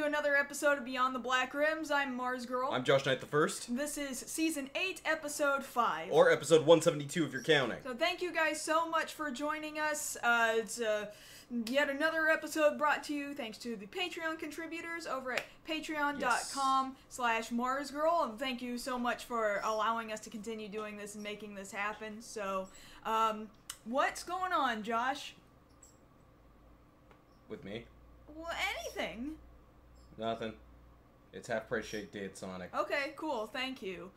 to another episode of Beyond the Black Rims. I'm Mars Girl. I'm Josh Knight the First. This is Season 8, Episode 5. Or Episode 172 if you're counting. So thank you guys so much for joining us. It's yet another episode brought to you thanks to the Patreon contributors over at patreon.com/MarsGirl. And thank you so much for allowing us to continue doing this and making this happen. So, what's going on, Josh? With me? Well, anything. Nothing. It's half-price shake day at Sonic. Okay, cool, thank you.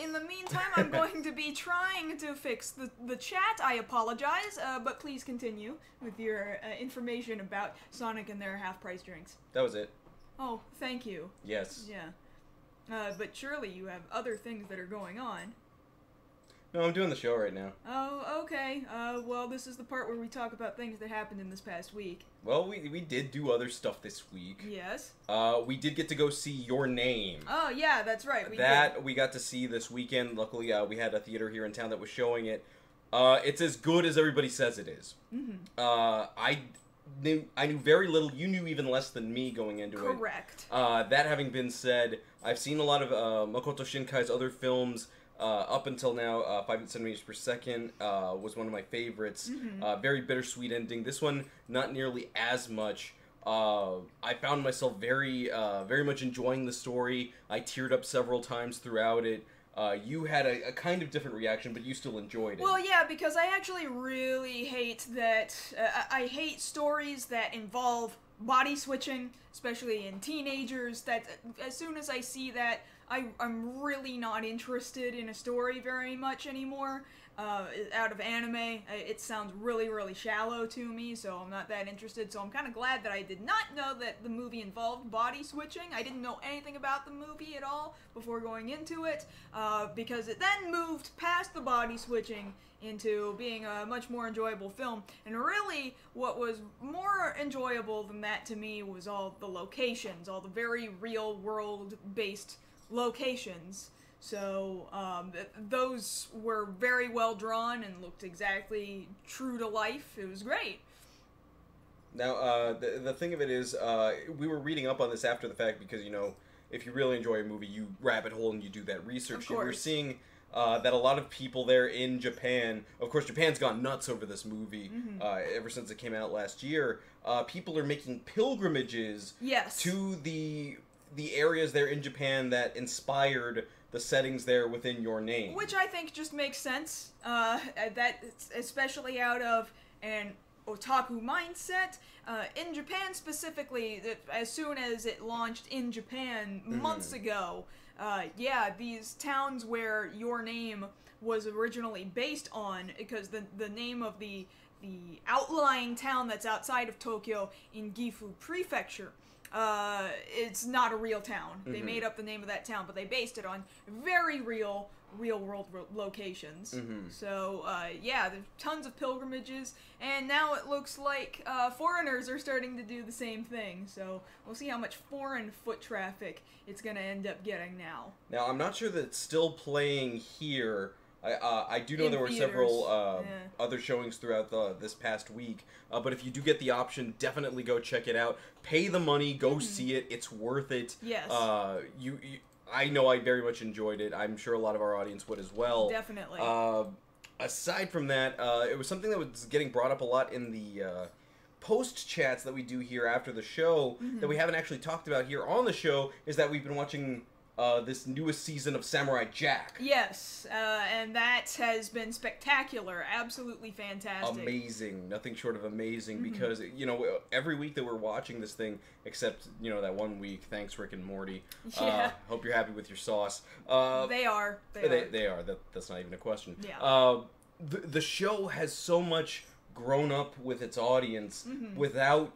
In the meantime, I'm going to be trying to fix the chat. I apologize, but please continue with your information about Sonic and their half-price drinks. That was it. Oh, thank you. Yes. Yeah. But surely you have other things that are going on. No, I'm doing the show right now. Oh, okay. Well, this is the part where we talk about things that happened in this past week. Well, we did do other stuff this week. Yes. We did get to go see Your Name. Oh, yeah, that's right. We got to see this weekend. Luckily, we had a theater here in town that was showing it. It's as good as everybody says it is. Mm-hmm. I knew very little. You knew even less than me going into it. Correct. That having been said, I've seen a lot of Makoto Shinkai's other films. Up until now, 5 centimeters per second was one of my favorites. Mm-hmm. Very bittersweet ending. This one, not nearly as much. I found myself very much enjoying the story. I teared up several times throughout it. You had a kind of different reaction, but you still enjoyed it. Well, yeah, because I actually really hate that. I hate stories that involve body switching, especially in teenagers. That as soon as I see that, I'm really not interested in a story very much anymore. Out of anime, it sounds really, really shallow to me, so I'm not that interested. So I'm kind of glad that I did not know that the movie involved body switching. I didn't know anything about the movie at all before going into it, because it then moved past the body switching into being a much more enjoyable film. And really, what was more enjoyable than that to me was all the locations, all the very real world-based locations. So, those were very well drawn and looked exactly true to life. It was great. Now, the thing of it is, we were reading up on this after the fact because, you know, if you really enjoy a movie, you rabbit hole and you do that research. Of course. And we're seeing that a lot of people there in Japan, of course, Japan's gone nuts over this movie ever since it came out last year. People are making pilgrimages to the areas there in Japan that inspired the settings there within Your Name. Which I think just makes sense, that especially out of an otaku mindset. In Japan specifically, as soon as it launched in Japan months ago, these towns where Your Name was originally based on, because the name of the outlying town that's outside of Tokyo in Gifu Prefecture, it's not a real town. They made up the name of that town, but they based it on very real world locations. So, there's tons of pilgrimages, and now it looks like foreigners are starting to do the same thing. So, we'll see how much foreign foot traffic it's going to end up getting now. Now, I'm not sure that it's still playing here. I do know In there were theaters. several other showings throughout this past week, but if you do get the option, definitely go check it out. Pay the money, go see it. It's worth it. Yes. I know I very much enjoyed it. I'm sure a lot of our audience would as well. Definitely. Aside from that, it was something that was getting brought up a lot in the post chats that we do here after the show that we haven't actually talked about here on the show, is that we've been watching this newest season of Samurai Jack. Yes, and that has been spectacular, absolutely fantastic. Amazing, nothing short of amazing, because, you know, every week that we're watching this thing, except, you know, that one week, thanks Rick and Morty. Yeah. Hope you're happy with your sauce. They are. They are. That's not even a question. Yeah. The show has so much grown up with its audience without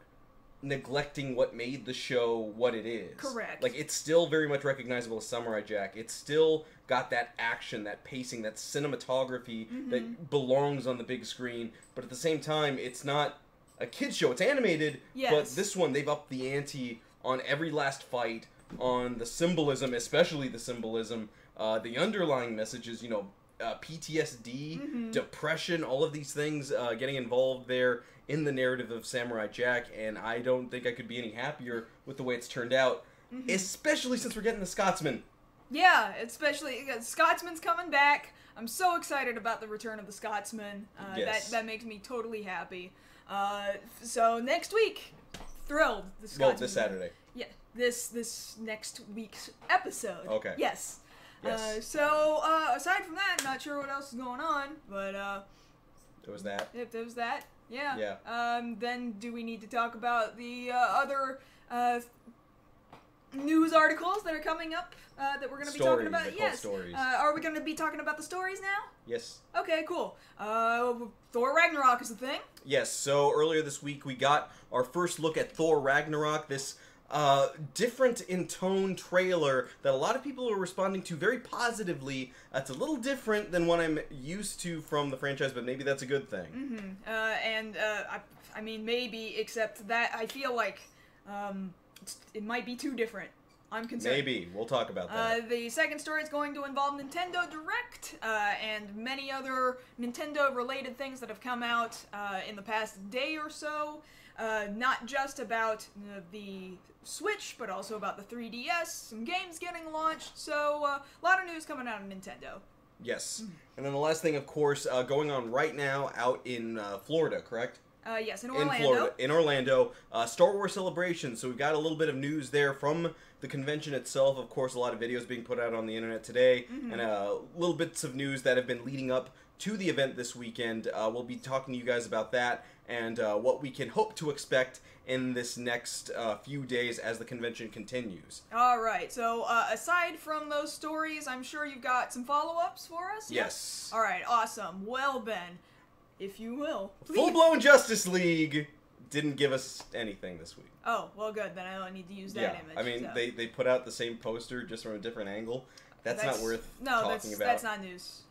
neglecting what made the show what it is. Correct. Like, it's still very much recognizable as Samurai Jack. It's still got that action, that pacing, that cinematography that belongs on the big screen, but at the same time, it's not a kid's show. It's animated, but this one, they've upped the ante on every last fight, on the symbolism, especially the symbolism, the underlying messages, you know, PTSD, depression, all of these things getting involved there in the narrative of Samurai Jack, and I don't think I could be any happier with the way it's turned out, especially since we're getting the Scotsman. Yeah, especially Scotsman's coming back. I'm so excited about the return of the Scotsman. Yes. That makes me totally happy. So next week, thrilled. The Scotsman. Well, this Saturday. Yeah, this next week's episode. Okay. Yes. Yes. So aside from that, not sure what else is going on, but It was that. if there was that, yeah. Yeah. Then do we need to talk about the other news articles that are coming up that we're going to be talking about? They're called Yes. stories. Are we going to be talking about the stories now? Yes. Okay, cool. Thor Ragnarok is the thing. Yes, so earlier this week we got our first look at Thor Ragnarok, this different in tone trailer that a lot of people are responding to very positively. It's a little different than what I'm used to from the franchise, but maybe that's a good thing. I mean, maybe, except that I feel like it might be too different. I'm concerned. Maybe. We'll talk about that. The second story is going to involve Nintendo Direct and many other Nintendo-related things that have come out in the past day or so. Not just about the Switch, but also about the 3DS, some games getting launched, so a lot of news coming out of Nintendo. Yes. And then the last thing, of course, going on right now out in Florida, correct? Yes, in Orlando. In Florida, in Orlando, Star Wars Celebration. So we've got a little bit of news there from the convention itself. Of course, a lot of videos being put out on the internet today, and little bits of news that have been leading up to the event this weekend. We'll be talking to you guys about that and what we can hope to expect in this next few days as the convention continues. All right. So aside from those stories, I'm sure you've got some follow-ups for us. Yes. All right. Awesome. Well, Ben, if you will, please. Full-blown Justice League didn't give us anything this week. Oh, well, good. Then I don't need to use that image. I mean, so. they put out the same poster just from a different angle. That's not worth talking about. That's not news.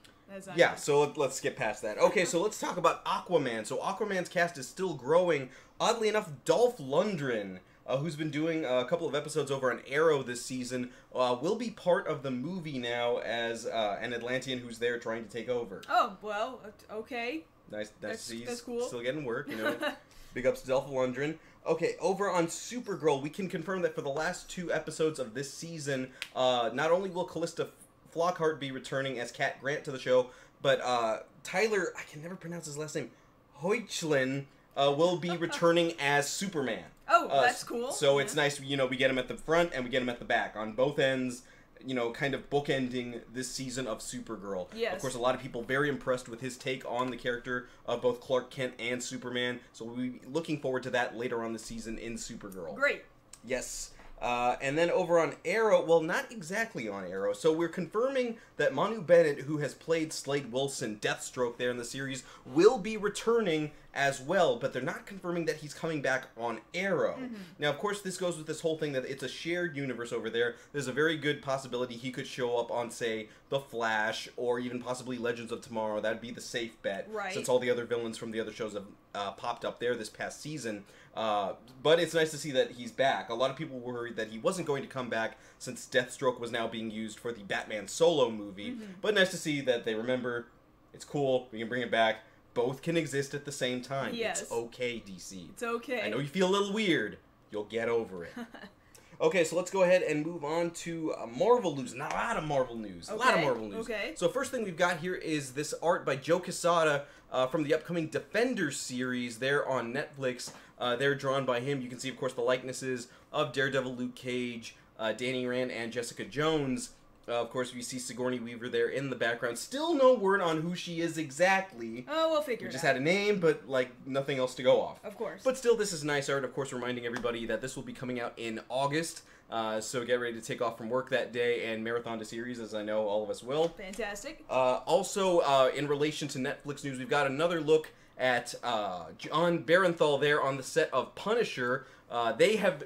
Yeah, so let's skip past that. Okay, so let's talk about Aquaman. So Aquaman's cast is still growing. Oddly enough, Dolph Lundgren, who's been doing a couple of episodes over on Arrow this season, will be part of the movie now as an Atlantean who's there trying to take over. Oh, well, okay. Nice to see that's cool. Still getting work, you know. Big ups to Dolph Lundgren. Okay, over on Supergirl, we can confirm that for the last 2 episodes of this season, not only will Callista Flockhart be returning as Cat Grant to the show, but Tyler, I can never pronounce his last name, Hoechlin, will be returning as Superman. Oh, that's cool. So it's nice, you know, we get him at the front and we get him at the back. On both ends, you know, kind of bookending this season of Supergirl. Yes. Of course, a lot of people very impressed with his take on the character of both Clark Kent and Superman. So we'll be looking forward to that later on the season in Supergirl. Great. Yes. And then over on Arrow, well, not exactly on Arrow. So we're confirming that Manu Bennett, who has played Slade Wilson, Deathstroke there in the series, will be returning as well, but they're not confirming that he's coming back on Arrow. Now, of course, this goes with this whole thing that it's a shared universe over there. There's a very good possibility he could show up on, say, The Flash, or even possibly Legends of Tomorrow. That'd be the safe bet, right, since all the other villains from the other shows have popped up there this past season. But it's nice to see that he's back. A lot of people were worried that he wasn't going to come back since Deathstroke was now being used for the Batman Solo movie. But nice to see that they remember, it's cool, we can bring it back. Both can exist at the same time. Yes. It's okay, DC. It's okay. I know you feel a little weird. You'll get over it. Okay, so let's go ahead and move on to Marvel news. Not a lot of Marvel news. Okay. A lot of Marvel news. Okay. So first thing we've got here is this art by Joe Quesada from the upcoming Defenders series there on Netflix. They're drawn by him. You can see, of course, the likenesses of Daredevil, Luke Cage, Danny Rand, and Jessica Jones. Of course, we see Sigourney Weaver there in the background. Still no word on who she is exactly. Oh, we'll figure it out. We just had a name, but, like, nothing else to go off. Of course. But still, this is nice art. Of course, reminding everybody that this will be coming out in August. So get ready to take off from work that day and marathon the series, as I know all of us will. Fantastic. Also, in relation to Netflix news, we've got another look at John Barenthal there on the set of Punisher. They have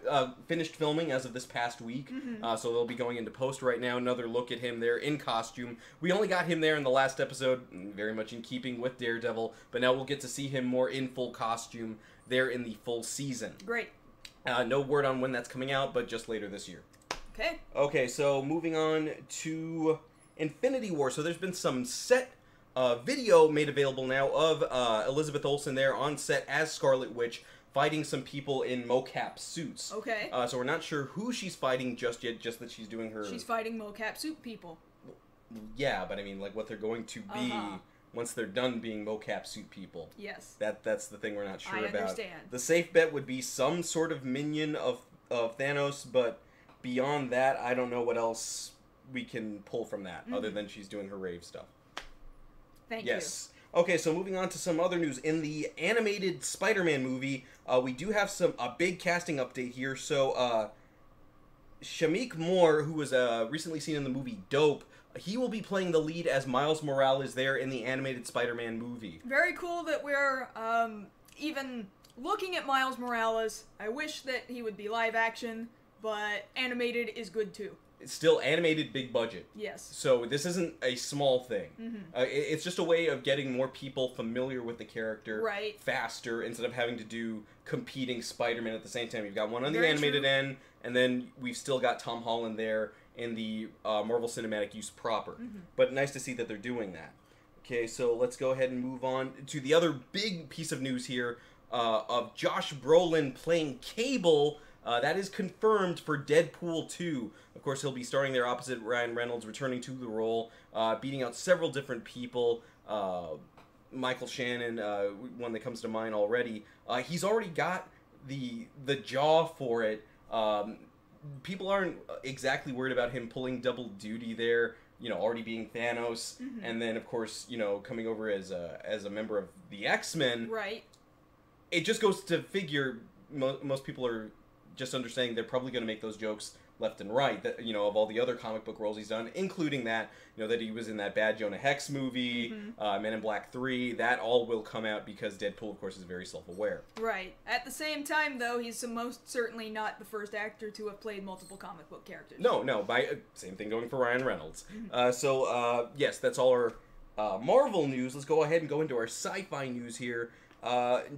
finished filming as of this past week, so they'll be going into post right now. Another look at him there in costume. We only got him there in the last episode, very much in keeping with Daredevil, but now we'll get to see him more in full costume there in the full season. Great. No word on when that's coming out, but just later this year. Okay. Okay, so moving on to Infinity War. So there's been some set video made available now of Elizabeth Olsen there on set as Scarlet Witch, fighting some people in mocap suits. Okay. So we're not sure who she's fighting just yet, just that she's doing her... She's fighting mocap suit people. Yeah, but I mean, like, what they're going to be once they're done being mocap suit people. Yes. That's the thing we're not sure about. I understand. The safe bet would be some sort of minion of Thanos, but beyond that, I don't know what else we can pull from that, other than she's doing her rave stuff. Thank you. Yes. Okay, so moving on to some other news. In the animated Spider-Man movie, we do have a big casting update here. So, Shamik Moore, who was recently seen in the movie Dope, he will be playing the lead as Miles Morales there in the animated Spider-Man movie. Very cool that we're even looking at Miles Morales. I wish that he would be live action, but animated is good too. It's still animated, big budget. Yes. So this isn't a small thing. It's just a way of getting more people familiar with the character faster, instead of having to do competing Spider-Man at the same time. You've got one on the animated end, and then we've still got Tom Holland there in the Marvel Cinematic use proper. But nice to see that they're doing that. Okay, so let's go ahead and move on to the other big piece of news here of Josh Brolin playing Cable. That is confirmed for Deadpool 2. Of course, he'll be starring there opposite Ryan Reynolds, returning to the role, beating out several different people. Michael Shannon, one that comes to mind already. He's already got the jaw for it. People aren't exactly worried about him pulling double duty there, already being Thanos, and then, of course, coming over as a member of the X-Men. Right. It just goes to figure, most people are just understanding they're probably going to make those jokes left and right, that of all the other comic book roles he's done, including that that he was in that bad Jonah Hex movie, Men in Black 3. That all will come out because Deadpool, of course, is very self-aware. Right. At the same time, though, he's most certainly not the first actor to have played multiple comic book characters. No. Same thing going for Ryan Reynolds. Yes, that's all our Marvel news. Let's go ahead and go into our sci-fi news here.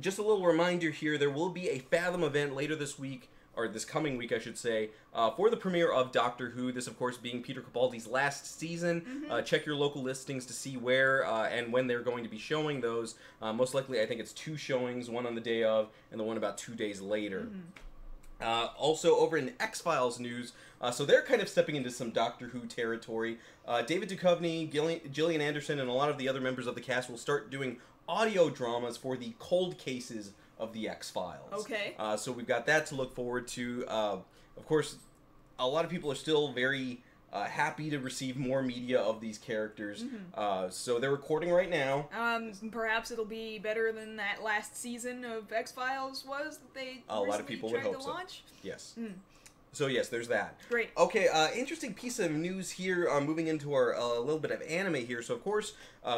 Just a little reminder here: there will be a Fathom event later this week, or this coming week, I should say, for the premiere of Doctor Who. This, of course, being Peter Capaldi's last season. Check your local listings to see where and when they're going to be showing those. Most likely, I think it's 2 showings, one on the day of, and the one about 2 days later. Also, over in X-Files news, so they're kind of stepping into some Doctor Who territory. David Duchovny, Gillian Anderson, and a lot of the other members of the cast will start doing audio dramas for the cold cases of the X-Files. Okay. So we've got that to look forward to. Of course, a lot of people are still very happy to receive more media of these characters. So they're recording right now. Perhaps it'll be better than that last season of X-Files was that they a lot of people would hope so. Launch. Yes. So yes, there's that. Great. Okay, interesting piece of news here, moving into our little bit of anime here. So of course,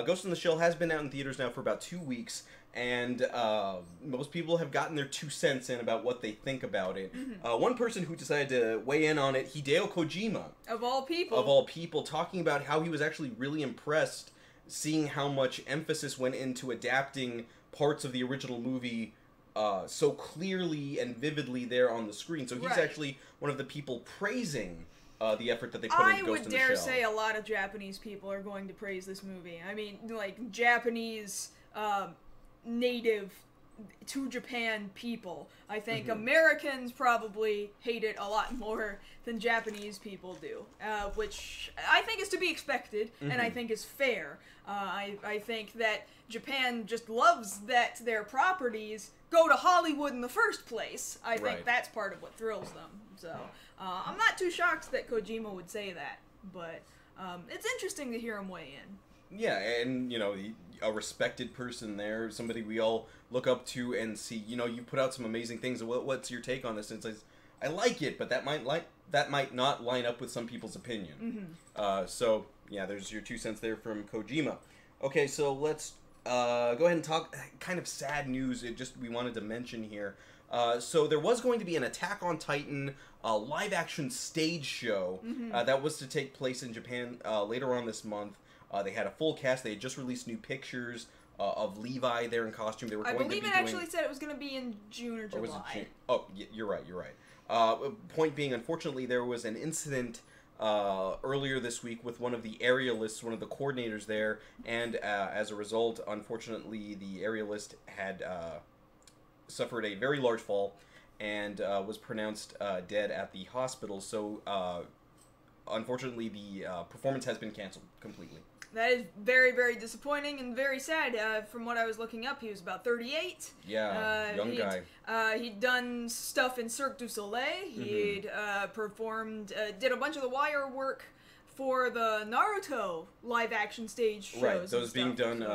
Ghost in the Shell has been out in theaters now for about 2 weeks, and most people have gotten their 2 cents in about what they think about it. One person who decided to weigh in on it, Hideo Kojima. Of all people. Of all people, talking about how he was actually really impressed seeing how much emphasis went into adapting parts of the original movie so clearly and vividly there on the screen. So he's actually one of the people praising the effort that they put into Ghost in the Shell. I would dare say a lot of Japanese people are going to praise this movie. I mean, like, Japanese native to Japan people. I think Americans probably hate it a lot more than Japanese people do, which I think is to be expected, and I think is fair. I think that Japan just loves that their properties go to Hollywood in the first place. I think that's part of what thrills them. So I'm not too shocked that Kojima would say that, but it's interesting to hear him weigh in. Yeah, and a respected person there, somebody we all look up to and see. You put out some amazing things. What's your take on this? And it's I like it, but that might not line up with some people's opinion. So yeah, there's your 2 cents there from Kojima. Okay, so let's go ahead and talk kind of sad news. We wanted to mention here. So there was going to be an Attack on Titan live-action stage show that was to take place in Japan later on this month. They had a full cast. They had just released new pictures of Levi there in costume. They were going to be doing... I believe it actually said it was going to be in June or July. Or was it June? Oh, you're right. Point being, unfortunately, there was an incident earlier this week with one of the aerialists, one of the coordinators there, and as a result, unfortunately, the aerialist had suffered a very large fall and was pronounced dead at the hospital. So, unfortunately, the performance has been canceled completely. That is very, very disappointing and very sad. From what I was looking up, he was about 38. Yeah, young guy. He'd done stuff in Cirque du Soleil. He'd performed, did a bunch of the wire work for the Naruto live-action stage shows. Right, those being done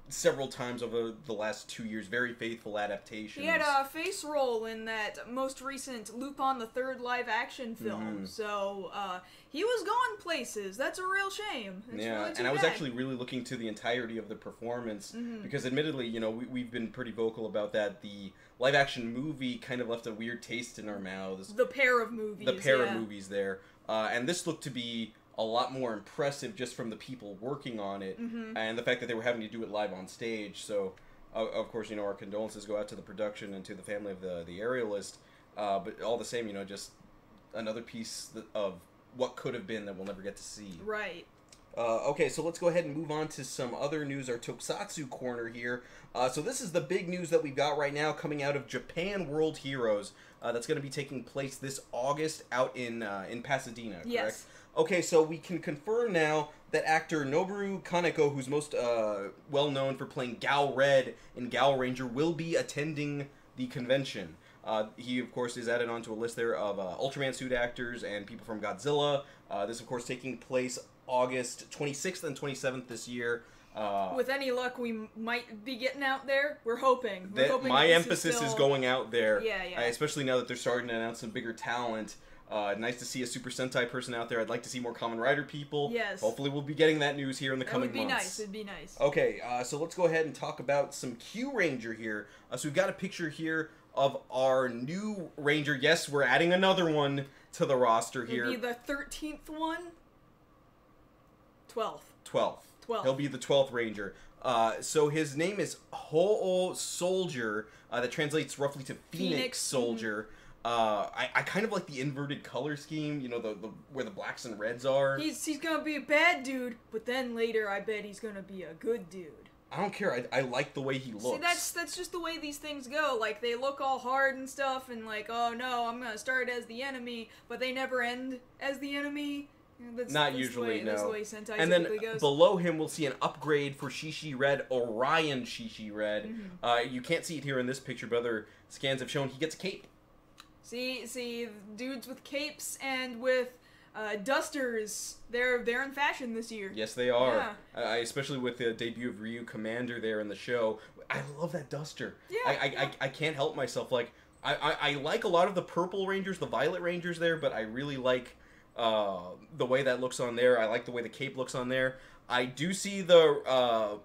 several times over the last 2 years. Very faithful adaptations. He had a face role in that most recent Lupin the Third live-action film. So, he was going places. That's a real shame. It's really too and I was bad. actually really looking to the entirety of the performance because admittedly, you know, we've been pretty vocal about that. The live-action movie kind of left a weird taste in our mouths. The pair of movies. The pair of movies there. And this looked to be a lot more impressive just from the people working on it and the fact that they were having to do it live on stage. So, of course, you know, our condolences go out to the production and to the family of the aerialist. But all the same, you know, just another piece of what could have been that we'll never get to see. Right. Okay, so let's go ahead and move on to some other news, our Tokusatsu corner here. So this is the big news that we've got right now coming out of Japan World Heroes. That's going to be taking place this August out in Pasadena, correct? Yes. Okay, so we can confirm now that actor Noboru Kaneko, who's most well known for playing Gal Red in Gal Ranger, will be attending the convention. He, of course, is added onto a list there of Ultraman suit actors and people from Godzilla. This, of course, taking place August 26th and 27th this year. With any luck, we might be getting out there. We're hoping. My emphasis is going out there. Yeah. Especially now that they're starting to announce some bigger talent. Nice to see a Super Sentai person out there. I'd like to see more Kamen Rider people. Yes. Hopefully we'll be getting that news here in the coming months. It'd be nice. Okay, so let's go ahead and talk about some Q Ranger here. So we've got a picture here of our new Ranger. Yes, we're adding another one to the roster here. It'll be the 13th one? 12th. 12th. He'll be the 12th Ranger. So his name is Ho-Oh Soldier, that translates roughly to Phoenix Soldier. I kind of like the inverted color scheme, you know, the where the blacks and reds are. He's gonna be a bad dude, but then later I bet he's gonna be a good dude. I don't care. I like the way he looks. See, that's just the way these things go. Like, they look all hard and stuff, and like, oh no, I'm gonna start as the enemy, but they never end as the enemy. Not usually, no. That's the way Sentai and then goes. below him, we'll see an upgrade for Shishi Red, Orion Shishi Red. You can't see it here in this picture, but other scans have shown he gets a cape. See, dudes with capes and with dusters, they're in fashion this year. Yes, they are. Yeah. Especially with the debut of Ryu Commander there in the show. I love that duster. Yeah. I can't help myself. Like, I like a lot of the purple Rangers, the violet Rangers there, but I really like the way that looks on there. I like the way the cape looks on there. I do see the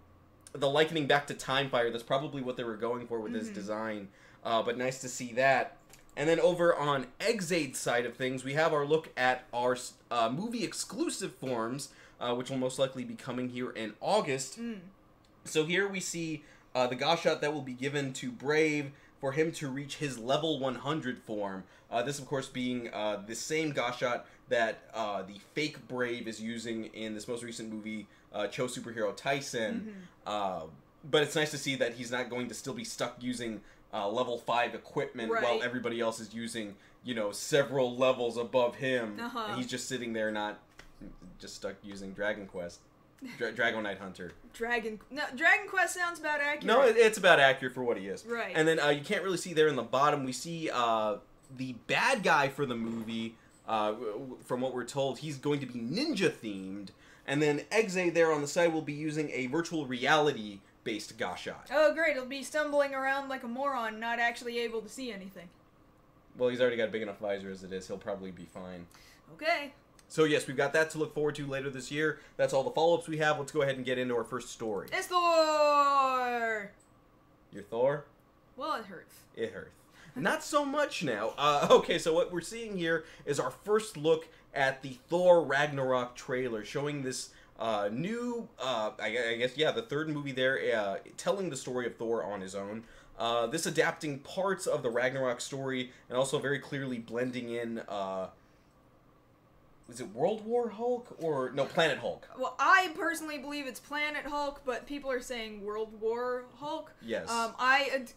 likening back to Timefire. That's probably what they were going for with this design. But nice to see that. And then over on Exade's side of things, we have our look at our movie exclusive forms, which will most likely be coming here in August. So here we see the Gashot that will be given to Brave for him to reach his level 100 form. This, of course, being the same Gashot that the fake Brave is using in this most recent movie, Cho Superhero Tyson. But it's nice to see that he's not going to still be stuck using level 5 equipment while everybody else is using, you know, several levels above him. And he's just sitting there not just stuck using Dragon Quest. Dragonite Hunter. Dragon Quest sounds about accurate. No, it's about accurate for what he is. Right. And then you can't really see there in the bottom, we see the bad guy for the movie, from what we're told, he's going to be ninja themed. And then Exade there on the side will be using a virtual reality based Gashot. Oh great, he'll be stumbling around like a moron, not actually able to see anything. Well, he's already got a big enough visor as it is. He'll probably be fine. Okay. So yes, we've got that to look forward to later this year. That's all the follow-ups we have. Let's go ahead and get into our first story. It's Thor! You're Thor? Well, it hurts. It hurts. Not so much now. Okay, so what we're seeing here is our first look at the Thor Ragnarok trailer, showing this new, I guess, the third movie there, telling the story of Thor on his own. This adapting parts of the Ragnarok story, and also very clearly blending in is it World War Hulk or no Planet Hulk? Well, I personally believe it's Planet Hulk, but people are saying World War Hulk. Yes.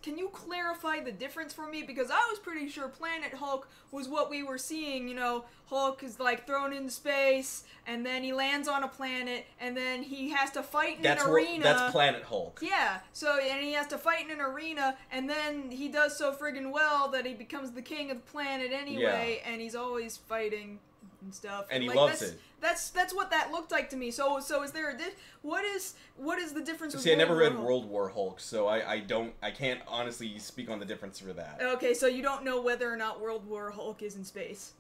Can you clarify the difference for me? Because I was pretty sure Planet Hulk was what we were seeing. You know, Hulk is like thrown into space, and then he lands on a planet, and then he has to fight in an arena. That's Planet Hulk. Yeah. So and he has to fight in an arena, and then he does so friggin' well that he becomes the king of the planet anyway, and he's always fighting and stuff, and he like, loves it. That's what that looked like to me. So is there a what is the difference? See, I never read World War Hulk, so I can't honestly speak on the difference for that. Okay, so you don't know whether or not World War Hulk is in space.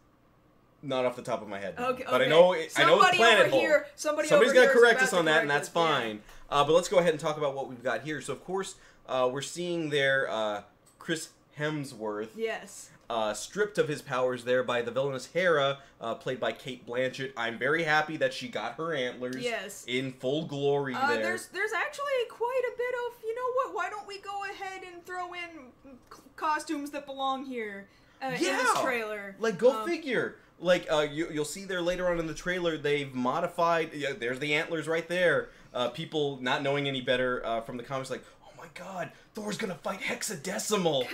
Not off the top of my head, okay, but I know it's Planet Hulk. Somebody's gonna correct us on that, and that's fine. But let's go ahead and talk about what we've got here. So of course, we're seeing there Chris Hemsworth. Yes. Stripped of his powers there by the villainous Hera, played by Cate Blanchett. I'm very happy that she got her antlers in full glory there. There's actually quite a bit of, you know what, why don't we go ahead and throw in costumes that belong here in this trailer. Like, go figure. Like, you'll see there later on in the trailer, they've modified, there's the antlers right there. People not knowing any better from the comics like, my God, Thor's gonna fight hexadecimal.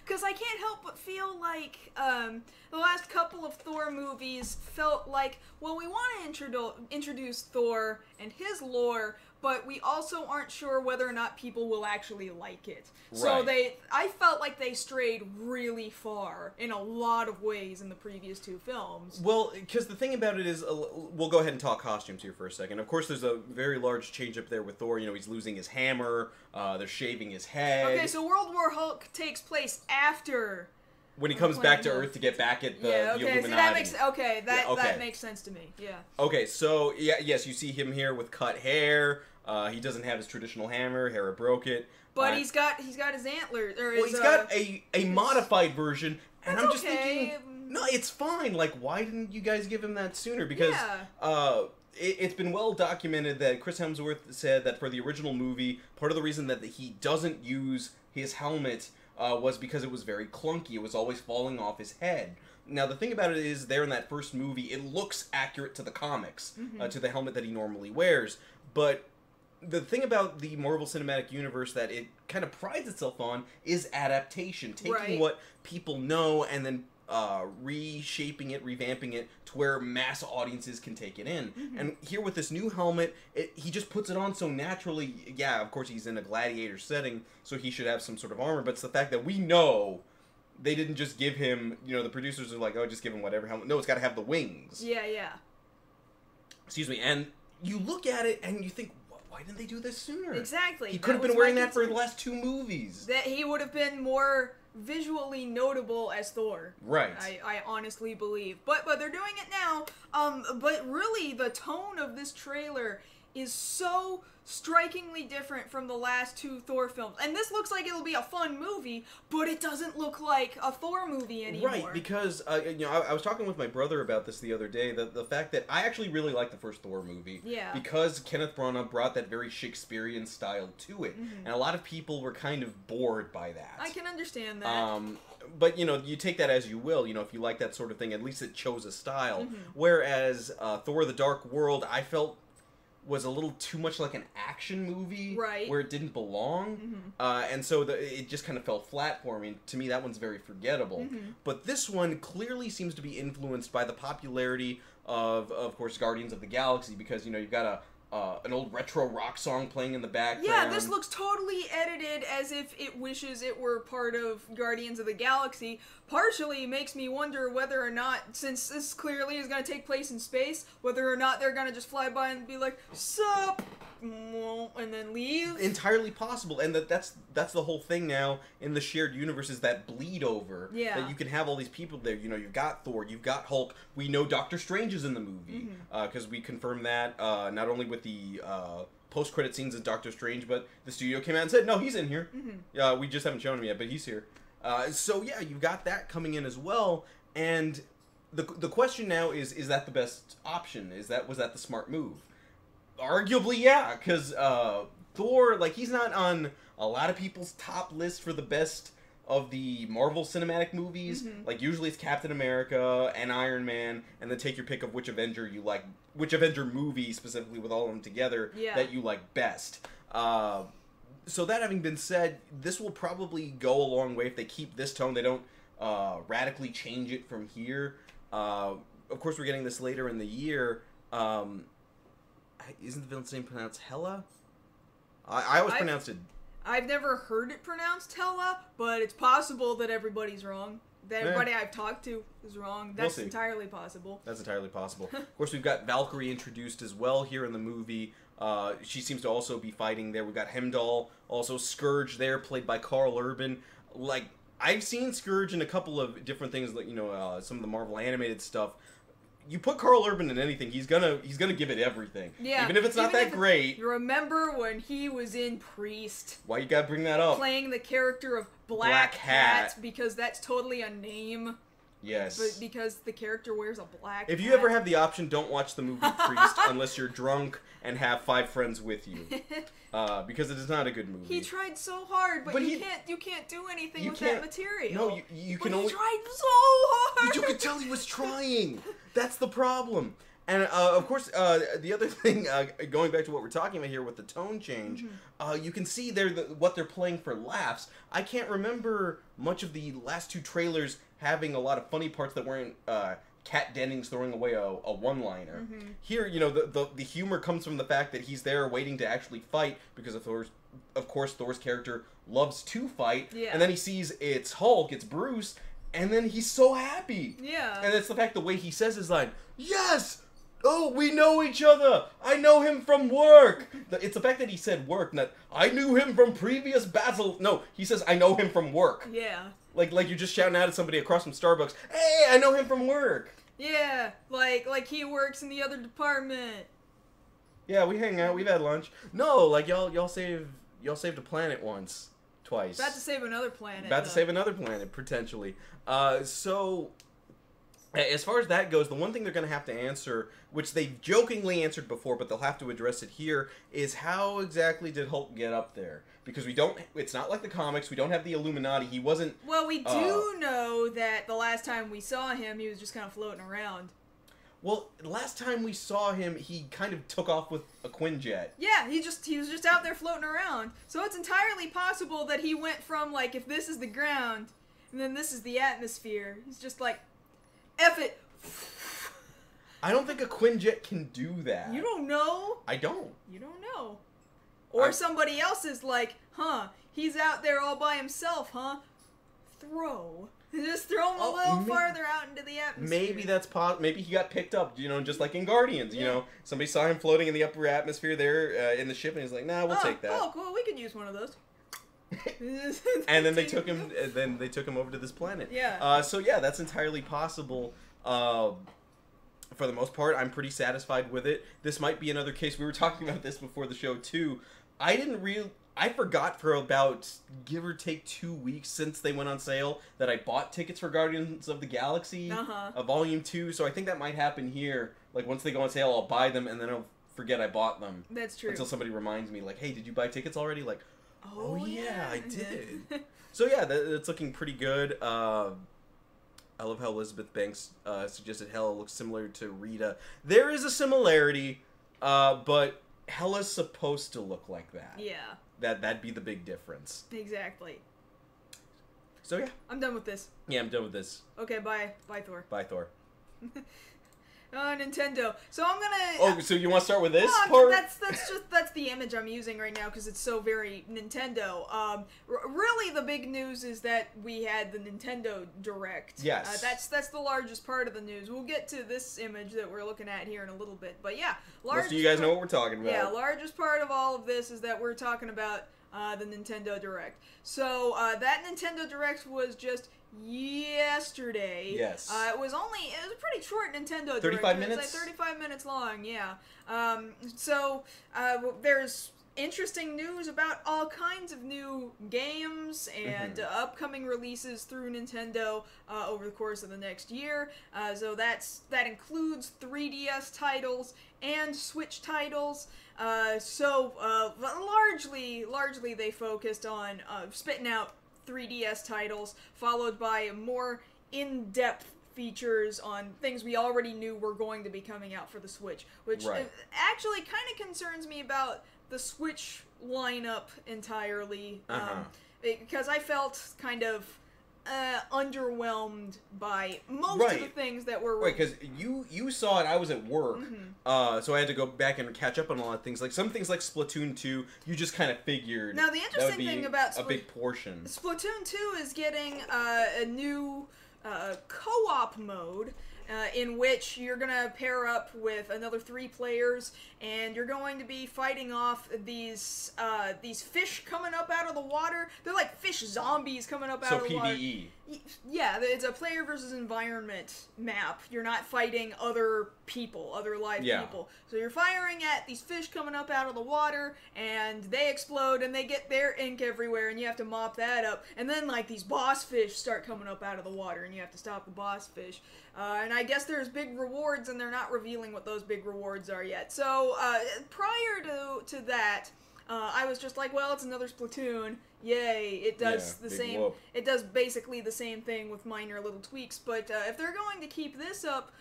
Because I can't help but feel like the last couple of Thor movies felt like, well, we want to introduce Thor and his lore, but we also aren't sure whether or not people will actually like it. Right. So I felt like they strayed really far in a lot of ways in the previous two films. Well, because the thing about it is, we'll go ahead and talk costumes here for a second. Of course, there's a very large change up there with Thor. You know, he's losing his hammer. They're shaving his head. Okay, so World War Hulk takes place after. When he comes back to Earth to get back at the Illuminati. That makes sense to me. Yeah. Okay, so yes, you see him here with cut hair. He doesn't have his traditional hammer. Hera broke it. But he's got his antlers. He's got a modified version, and I'm just thinking, no, it's fine. Like, why didn't you guys give him that sooner? Because it's been well documented that Chris Hemsworth said that for the original movie, part of the reason that he doesn't use his helmet was because it was very clunky. It was always falling off his head. Now, the thing about it is, there in that first movie, it looks accurate to the comics, to the helmet that he normally wears. But the thing about the Marvel Cinematic Universe that it kind of prides itself on is adaptation. Taking what people know and then reshaping it, revamping it to where mass audiences can take it in. And here with this new helmet, he just puts it on so naturally. Yeah, of course he's in a gladiator setting, so he should have some sort of armor, but it's the fact that we know they didn't just give him, the producers are like, oh, just give him whatever helmet. No, it's got to have the wings. Yeah. Excuse me. And you look at it and you think, why didn't they do this sooner? Exactly. He could have been wearing that for the last two movies. That he would have been more visually notable as Thor. Right. I honestly believe. But they're doing it now. But really, the tone of this trailer is so strikingly different from the last two Thor films. And this looks like it'll be a fun movie, but it doesn't look like a Thor movie anymore. Right, because, I was talking with my brother about this the other day, the fact that I actually really like the first Thor movie. Yeah. Because Kenneth Branagh brought that very Shakespearean style to it. And a lot of people were kind of bored by that. I can understand that. But, you take that as you will. If you like that sort of thing, at least it chose a style. Whereas Thor the Dark World, I felt was a little too much like an action movie, where it didn't belong, and so it just kind of fell flat for me. To me, that one's very forgettable. But this one clearly seems to be influenced by the popularity of course, Guardians of the Galaxy, because you've got an old retro rock song playing in the background. Yeah, this looks totally edited as if it wishes it were part of Guardians of the Galaxy. Partially makes me wonder whether or not, since this clearly is going to take place in space, whether or not they're going to just fly by and be like, sup, and then leave. Entirely possible, and that's the whole thing now in the shared universe, is that bleed over. Yeah. That you can have all these people there. You've got Thor, you've got Hulk. We know Doctor Strange is in the movie, because we confirmed that not only with the post-credit scenes of Doctor Strange, but the studio came out and said, no, he's in here. We just haven't shown him yet, but he's here. So yeah, you've got that coming in as well, and the question now is that the best option? Was that the smart move? Arguably, yeah, because Thor, he's not on a lot of people's top list for the best of the Marvel Cinematic movies. Like, usually it's Captain America and Iron Man, and then take your pick of which Avenger you like, which Avenger movie, specifically with all of them together, that you like best. So that having been said, this will probably go a long way if they keep this tone. They don't radically change it from here. Of course, we're getting this later in the year. Isn't the villain's name pronounced Hela? I always pronounced it. I've never heard it pronounced Hela, but it's possible that everybody's wrong. That everybody I've talked to is wrong. That's entirely possible. That's entirely possible. Of course, we've got Valkyrie introduced as well here in the movie. She seems to also be fighting there. We've got Heimdall, also Scourge there, played by Karl Urban. Like, I've seen Scourge in a couple of different things, like, you know, some of the Marvel animated stuff. You put Karl Urban in anything, he's gonna give it everything. Yeah. Even if it's not that great. You remember when he was in Priest? Why you gotta bring that up? Playing the character of Black Hat, because that's totally a name. Yes. But because the character wears a black If you hat. ever have the option, don't watch the movie Priest unless you're drunk and have 5 friends with you. Because it is not a good movie. He tried so hard, but you can't do anything with that material. No, you can only... He tried so hard! You could tell he was trying! That's the problem. And, of course, the other thing, going back to what we're talking about here with the tone change, you can see there what they're playing for laughs. I can't remember much of the last 2 trailers having a lot of funny parts that weren't Kat Dennings throwing away a one-liner. Here, you know, the humor comes from the fact that he's there waiting to actually fight, because of course, Thor's character loves to fight, and then he sees it's Hulk, it's Bruce, and then he's so happy. Yeah. And it's the fact the way he says his line, yes! Oh, we know each other! I know him from work! It's the fact that he said work, not, I knew him from previous battle. No, he says, I know him from work. Yeah. Like you're just shouting out at somebody across from Starbucks, hey, I know him from work! Yeah, like he works in the other department. Yeah, we hang out, we've had lunch. No, like, y'all saved a planet once. Twice. About to save another planet. About to save another planet, potentially. So... As far as that goes, the one thing they're going to have to answer, which they've jokingly answered before, but they'll have to address it here, is how exactly did Hulk get up there? Because it's not like the comics, we don't have the Illuminati, he wasn't... Well, we do know that the last time we saw him, he was just kind of floating around. Well, the last time we saw him, he kind of took off with a Quinjet. Yeah, he was just out there floating around. So it's entirely possible that he went from, like, if this is the ground, and then this is the atmosphere, he's just like... F it. I don't think a Quinjet can do that. You don't know? I don't. You don't know. Or somebody else is like, huh, he's out there all by himself, huh? Throw. Just throw him a little farther out into the atmosphere. Maybe that's maybe he got picked up, you know, just like in Guardians, you know. Somebody saw him floating in the upper atmosphere there in the ship, and he's like, nah, we'll take that. Oh, cool, we could use one of those. And then they took him. Then they took him over to this planet. Yeah. So yeah, that's entirely possible. For the most part, I'm pretty satisfied with it. This might be another case. We were talking about this before the show too. I forgot for about, give or take, 2 weeks since they went on sale that I bought tickets for Guardians of the Galaxy Volume 2. So I think that might happen here. Like, once they go on sale, I'll buy them, and then I'll forget I bought them. That's true. Until somebody reminds me, like, hey, did you buy tickets already? Like, oh yeah, I did. So yeah, that's looking pretty good. I love how Elizabeth Banks suggested Hela looks similar to Rita. There is a similarity, but Hela's supposed to look like that. Yeah. That'd be the big difference. Exactly. So yeah. I'm done with this. Yeah, I'm done with this. Okay, bye. Bye, Thor. Bye, Thor. Nintendo. So I'm gonna... Oh, so you want to start with this part? That's the image I'm using right now because it's so very Nintendo. Really, the big news is that we had the Nintendo Direct. Yes. That's the largest part of the news. We'll get to this image that we're looking at here in a little bit. But yeah, most of you guys know what we're talking about. Yeah, largest part of all of this is that we're talking about the Nintendo Direct. So that Nintendo Direct was just yesterday. Yes. It was a pretty short Nintendo Direct. 35 minutes? It was like 35 minutes long, yeah. So there's interesting news about all kinds of new games and upcoming releases through Nintendo over the course of the next year. So that includes 3DS titles and Switch titles. Largely they focused on spitting out 3DS titles, followed by more in-depth features on things we already knew were going to be coming out for the Switch, which actually kind of concerns me about the Switch lineup entirely, because I felt kind of underwhelmed by most of the things that were... Right, because you saw it, I was at work, so I had to go back and catch up on a lot of things. Like, some things like Splatoon 2, you just kind of figured now, the interesting thing about a big portion. Splatoon 2 is getting a new co-op mode, in which you're gonna pair up with another 3 players, and you're going to be fighting off these fish coming up out of the water. They're like fish zombies coming up out of the water. So PvE. Yeah, it's a player versus environment map. You're not fighting other people, other live people. So you're firing at these fish coming up out of the water, and they explode, and they get their ink everywhere, and you have to mop that up. And then, like, these boss fish start coming up out of the water, and you have to stop the boss fish. And I guess there's big rewards, and they're not revealing what those big rewards are yet. So, prior to that, I was just like, well, it's another Splatoon. Yay, it does the same. Whoop. It does basically the same thing with minor little tweaks. But if they're going to keep this up,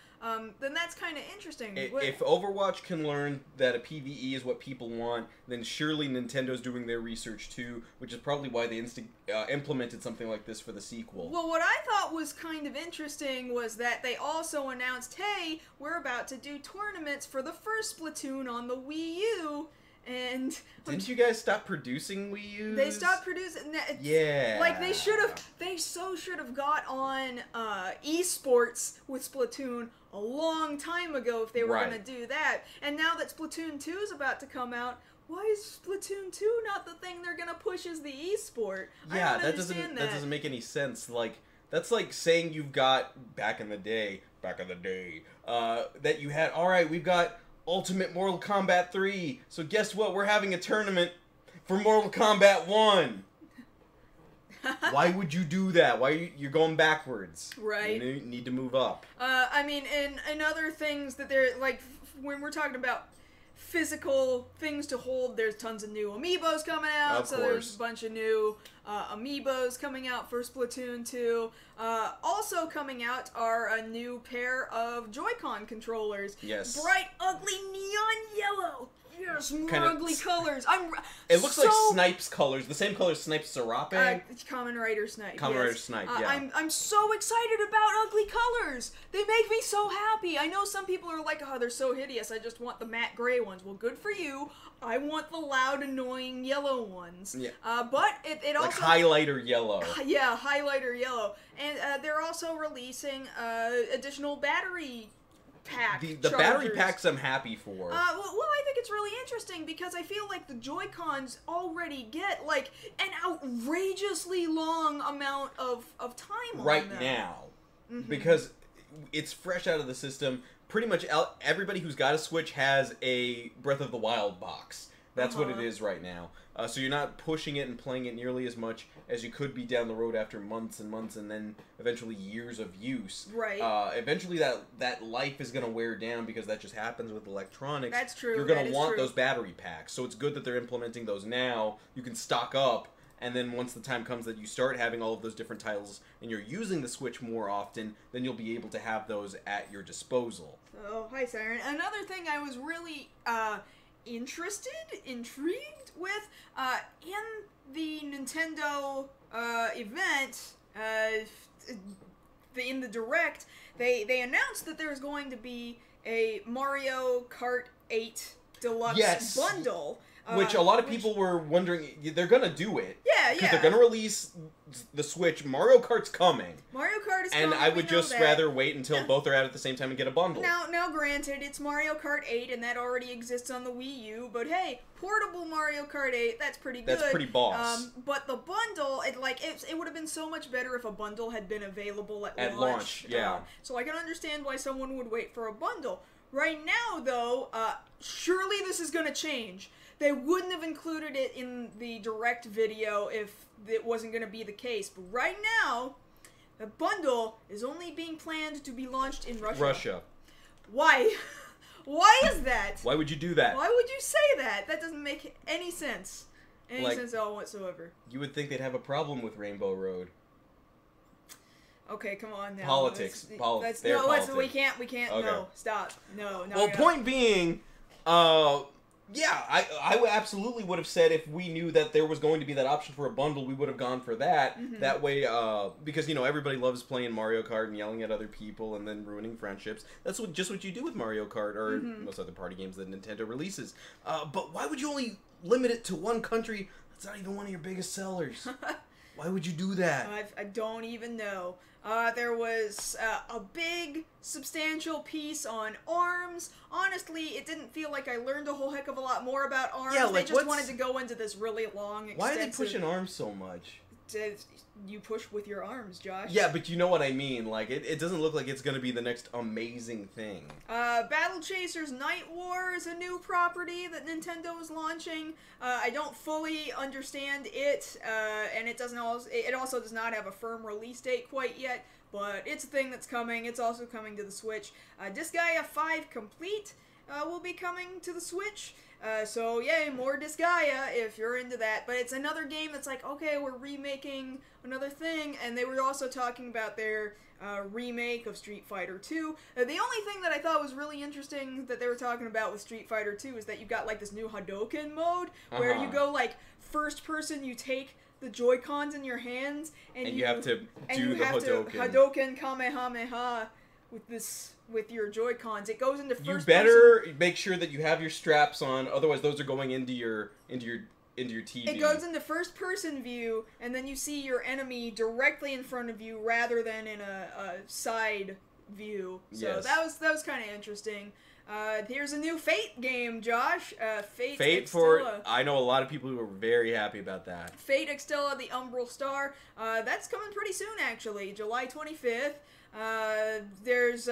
then that's kind of interesting. If Overwatch can learn that a PvE is what people want, then surely Nintendo's doing their research too, which is probably why they implemented something like this for the sequel. Well, what I thought was kind of interesting was that they also announced, hey, we're about to do tournaments for the first Splatoon on the Wii U. And didn't you guys stop producing Wii U's? They stopped producing. Yeah. Like, they should have. They should have got on esports with Splatoon a long time ago if they were going to do that. And now that Splatoon 2 is about to come out, why is Splatoon 2 not the thing they're going to push as the esport? Yeah, I don't understand that doesn't make any sense. Like, that's like saying you've got back in the day, that you had. All right, we've got Ultimate Mortal Kombat 3. So guess what? We're having a tournament for Mortal Kombat 1. Why would you do that? Why you're going backwards? Right. You need to move up. I mean, and other things that they're like, when we're talking about physical things to hold, there's tons of new amiibos coming out. Of so course. There's a bunch of new amiibos coming out for Splatoon 2. Also coming out are a new pair of Joy-Con controllers. Yes. Bright, ugly, neon yellow. Yes, more ugly colors. It looks like Snipes colors, the same color Snipes Serape. Kamen Rider Snipe. Kamen Rider Snipe, yeah. I'm so excited about ugly colors. They make me so happy. I know some people are like, oh, they're so hideous. I just want the matte gray ones. Well, good for you. I want the loud, annoying yellow ones. Yeah. But it also... Like highlighter yellow. Yeah, highlighter yellow. And they're also releasing additional battery pack the battery packs I'm happy for. Well, I think it's really interesting because I feel like the Joy-Cons already get like an outrageously long amount of time right on them. now. Because it's fresh out of the system. Pretty much everybody who's got a Switch has a Breath of the Wild box. That's what it is right now. So you're not pushing it and playing it nearly as much as you could be down the road after months and months and then eventually years of use. Right. Eventually that life is going to wear down because that just happens with electronics. That's true. You're going to want those battery packs. So it's good that they're implementing those now. You can stock up, and then once the time comes that you start having all of those different titles and you're using the Switch more often, then you'll be able to have those at your disposal. Oh, hi, Siren. Another thing I was really intrigued with in the Nintendo event, in the Direct, they announced that there's going to be a Mario Kart 8 Deluxe bundle. Which a lot of people were wondering, they're gonna do it. Yeah, because they're gonna release the Switch. Mario Kart's coming. Mario Kart is coming. And I would just rather wait until both are out at the same time and get a bundle. Now, granted, it's Mario Kart 8, and that already exists on the Wii U, but hey, portable Mario Kart 8, that's pretty good. That's pretty boss. But the bundle, it would have been so much better if a bundle had been available at launch. Yeah. So I can understand why someone would wait for a bundle. Right now, though, surely this is going to change. They wouldn't have included it in the Direct video if it wasn't going to be the case. But right now, the bundle is only being planned to be launched in Russia. Why? Why is that? Why would you do that? Why would you say that? That doesn't make any sense. Any sense at all whatsoever. You would think they'd have a problem with Rainbow Road. Okay, come on now. Politics. We can't. Okay. No, stop. No. Well, point being, yeah, I absolutely would have said if we knew that there was going to be that option for a bundle, we would have gone for that. Mm-hmm. That way, because, everybody loves playing Mario Kart and yelling at other people and then ruining friendships. That's just what you do with Mario Kart or most other party games that Nintendo releases. But why would you only limit it to one country that's not even one of your biggest sellers? Why would you do that? I don't even know. There was a big, substantial piece on ARMS. Honestly, it didn't feel like I learned a whole heck of a lot more about ARMS. Yeah, they just wanted to go into this really long, extensive... Why are they pushing ARMS so much? You push with your arms, Josh. Yeah, but you know what I mean. Like, it doesn't look like it's going to be the next amazing thing. Battle Chasers Night War is a new property that Nintendo is launching. I don't fully understand it, and it also does not have a firm release date quite yet, but it's a thing that's coming. It's also coming to the Switch. Disgaea 5 Complete will be coming to the Switch. So yay, more Disgaea if you're into that. But it's another game that's like, okay, we're remaking another thing, and they were also talking about their remake of Street Fighter 2. The only thing that I thought was really interesting that they were talking about with Street Fighter 2 is that you got like this new Hadouken mode where you go like first person, you take the Joy-Cons in your hands and you have to do the Hadouken. Hadouken Kamehameha with your Joy-Cons. It goes into first person. You better make sure that you have your straps on, otherwise those are going into your TV. It goes into first person view, and then you see your enemy directly in front of you rather than in a side view. So yes. that was kind of interesting. Here's a new Fate game, Josh. Fate Extella. I know a lot of people who are very happy about that. Fate Extella, the Umbral Star. That's coming pretty soon, actually. July 25th. There's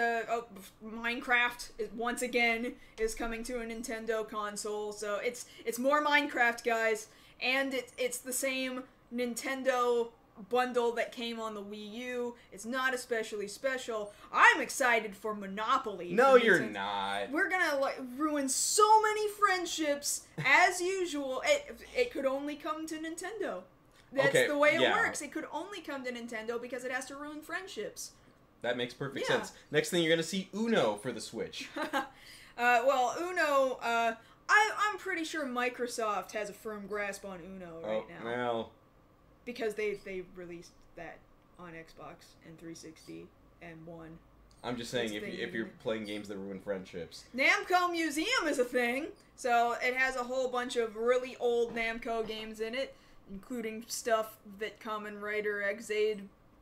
Minecraft once again is coming to a Nintendo console, so it's more Minecraft, guys, and it's the same Nintendo bundle that came on the Wii U. It's not especially special. I'm excited for Monopoly. No, you're not. We're gonna ruin so many friendships as usual. It could only come to Nintendo. That's the way it works. It could only come to Nintendo because it has to ruin friendships. That makes perfect sense. Next thing, you're going to see Uno for the Switch. Well, Uno, I'm pretty sure Microsoft has a firm grasp on Uno right now. Well. Because they released that on Xbox and 360 and One. I'm just saying, if you're playing games that ruin friendships. Namco Museum is a thing, so it has a whole bunch of really old Namco games in it, including stuff that Kamen Rider Xaid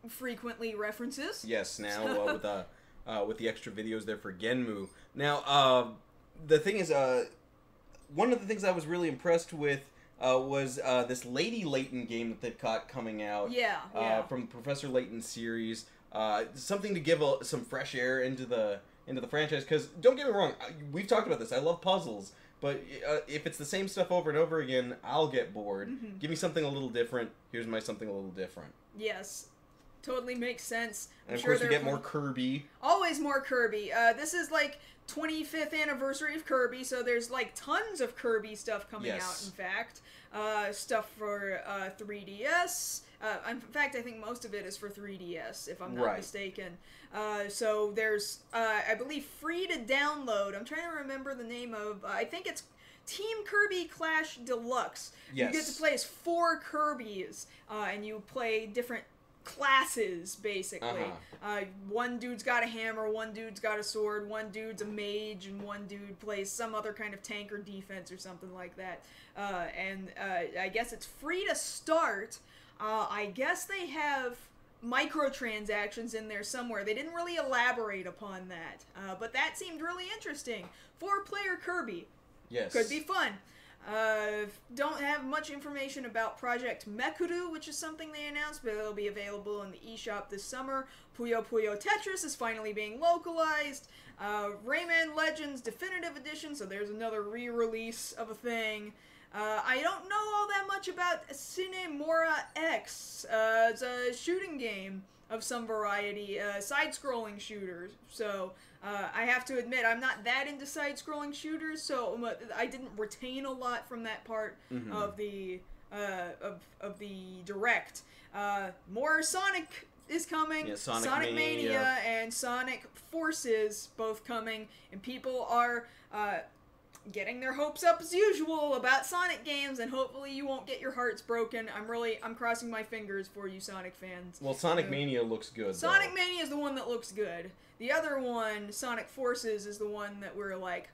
frequently references. Yes, now with the extra videos there for Genmu. Now, the thing is, one of the things I was really impressed with was this Lady Layton game that they've got coming out. Yeah. From Professor Layton's series. Something to give some fresh air into the franchise. Because don't get me wrong, we've talked about this. I love puzzles. But if it's the same stuff over and over again, I'll get bored. Mm-hmm. Give me something a little different. Here's my something a little different. Yes. Totally makes sense. And of course we get more Kirby. Always more Kirby. This is like 25th anniversary of Kirby, so there's like tons of Kirby stuff coming out, in fact. Stuff for 3DS. In fact, I think most of it is for 3DS, if I'm not mistaken. So there's, I believe, free to download. I'm trying to remember the name of, I think it's Team Kirby Clash Deluxe. Yes. You get to play as 4 Kirbys, and you play different classes, basically. One dude's got a hammer, one dude's got a sword, one dude's a mage, and one dude plays some other kind of tank or defense or something like that. I guess it's free to start. I guess they have microtransactions in there somewhere. They didn't really elaborate upon that, but that seemed really interesting. 4-player Kirby. Yes. Could be fun. Don't have much information about Project Mekuru, which is something they announced, but it'll be available in the eShop this summer. Puyo Puyo Tetris is finally being localized. Rayman Legends Definitive Edition, so there's another re-release of a thing. I don't know all that much about Cinemora X. It's a shooting game of some variety, side-scrolling shooters, so I have to admit I'm not that into side-scrolling shooters, so I didn't retain a lot from that part of the of the Direct. More Sonic is coming. Yeah, Sonic Mania and Sonic Forces both coming, and people are getting their hopes up as usual about Sonic games, and hopefully you won't get your hearts broken. I'm crossing my fingers for you Sonic fans. Well, Sonic Mania looks good. Sonic Mania is the one that looks good. The other one, Sonic Forces, is the one that we're like,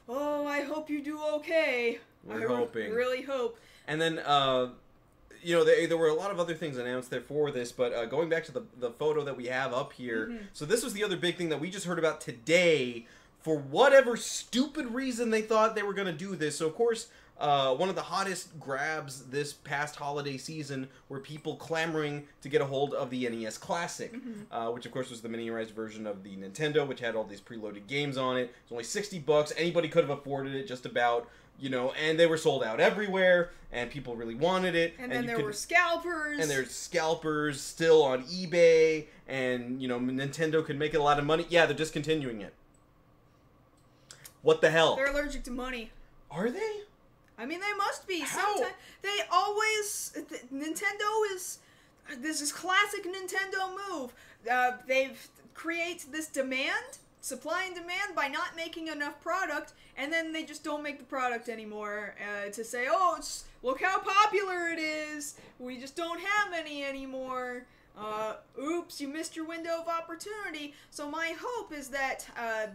oh, I hope you do okay. We're hoping. Really hope. And then, there were a lot of other things announced there for this, but going back to the photo that we have up here, so this was the other big thing that we just heard about today. For whatever stupid reason they thought they were going to do this. So, of course, one of the hottest grabs this past holiday season were people clamoring to get a hold of the NES Classic, which, of course, was the miniaturized version of the Nintendo, which had all these preloaded games on it. It was only $60. Anybody could have afforded it just about, and they were sold out everywhere, and people really wanted it. And then there were scalpers. And there's scalpers still on eBay, and, Nintendo could make a lot of money. Yeah, they're discontinuing it. What the hell? They're allergic to money. Are they? I mean, they must be. How? Sometimes they always. Nintendo is. This is classic Nintendo move. They've create this demand, supply and demand, by not making enough product, and then they just don't make the product anymore to say, oh, look how popular it is. We just don't have any anymore. Oops, you missed your window of opportunity. So my hope is that